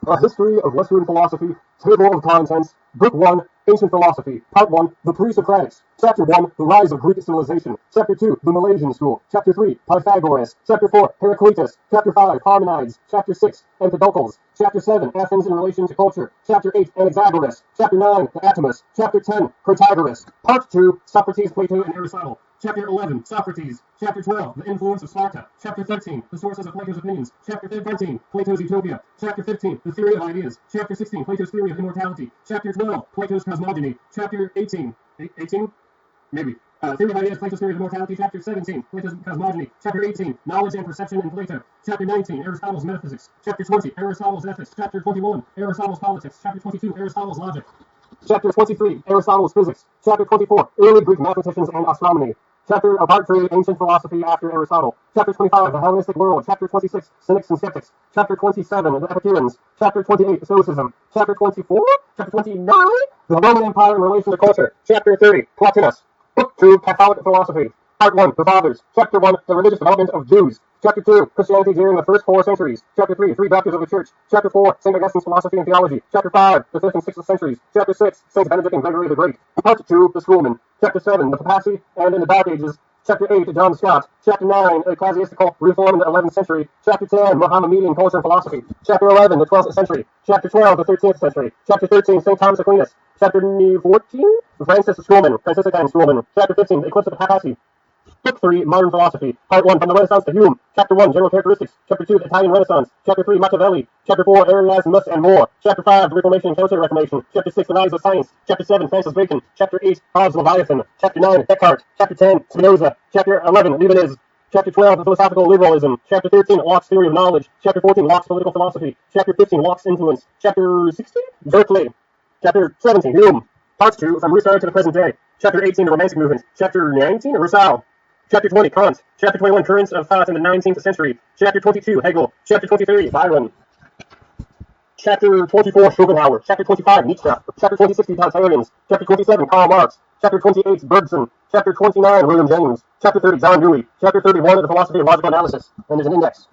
A History of Western Philosophy, Table of Contents, Book 1, Ancient Philosophy, Part 1, The Pre-Socratics, Chapter 1, The Rise of Greek Civilization, Chapter 2, The Malaysian School, Chapter 3, Pythagoras, Chapter 4, Heraclitus, Chapter 5, Parmenides, Chapter 6, Empedocles, Chapter 7, Athens in relation to culture, Chapter 8, Anaxagoras, Chapter 9, the Atomus, Chapter 10, Protagoras, Part 2, Socrates, Plato, and Aristotle, Chapter 11, Socrates, Chapter 12, The Influence of Sparta, Chapter 13, The Sources of Plato's Opinions, Chapter 14, Plato's Utopia, Chapter 15, The Theory of Ideas, Chapter 16, Plato's Theory of Immortality, Chapter 12, Plato's Cosmogony, Chapter 18, 18? Maybe. Theory of Ideas, Plato's Theory of Immortality, Chapter 17, Plato's Cosmogony, Chapter 18, Knowledge and Perception in Plato, Chapter 19, Aristotle's Metaphysics, Chapter 20, Aristotle's Ethics, Chapter 21, Aristotle's Politics, Chapter 22, Aristotle's Logic, Chapter 23, Aristotle's Physics, Chapter 24, Early Greek Mathematicians and Astronomy, Part 3, Ancient Philosophy after Aristotle, Chapter 25, The Hellenistic World, Chapter 26, Cynics and Skeptics, Chapter 27, The Epicureans, Chapter 28, Stoicism, Chapter 24, Chapter 29, The Roman Empire in relation to culture, Chapter 30, Plotinus, Book 2, Catholic Philosophy, Part 1, The Fathers, Chapter 1, The Religious Development of Jews, Chapter 2, Christianity during the first 4 centuries, Chapter 3, Three Doctors of the Church, Chapter 4, St. Augustine's Philosophy and Theology, Chapter 5, the 5th and 6th centuries, Chapter 6, St. Benedict and Gregory the Great, Part 2, The Schoolmen, Chapter 7, The Papacy and in the Dark Ages, Chapter 8, John Scott, Chapter 9, Ecclesiastical Reform in the 11th century, Chapter 10, Mohammedan Culture and Philosophy, Chapter 11, the 12th century, Chapter 12, the 13th century, Chapter 13, St. Thomas Aquinas, Chapter 14, Francis Franciscan Schoolmen, Chapter 15, the Eclipse of the Papacy, Book 3, Modern Philosophy, Part 1, From the Renaissance to Hume, Chapter 1, General Characteristics, Chapter 2, the Italian Renaissance, Chapter 3, Machiavelli, Chapter 4, Erasmus and more, Chapter 5, the Reformation and Counter-Reformation, Chapter 6, the Rise of Science, Chapter 7, Francis Bacon, Chapter 8, Hobbes Leviathan, Chapter 9, Descartes, Chapter 10, Spinoza, Chapter 11, Leibniz, Chapter 12, Philosophical Liberalism, Chapter 13, Locke's Theory of Knowledge, Chapter 14, Locke's Political Philosophy, Chapter 15, Locke's Influence, Chapter 16, Berkeley, Chapter 17, Hume, Part 2, From Restart to the Present Day, Chapter 18, The Romantic Movement, Chapter 19, Rousseau, Chapter 20, Kant, Chapter 21, Currents of Thought in the 19th century, Chapter 22, Hegel, Chapter 23, Byron, Chapter 24, Schopenhauer, Chapter 25, Nietzsche, Chapter 26, Totalitarians, Chapter 27, Karl Marx, Chapter 28, Bergson, Chapter 29, William James, Chapter 30, John Dewey, Chapter 31, The Philosophy of Logical Analysis, and there's an index.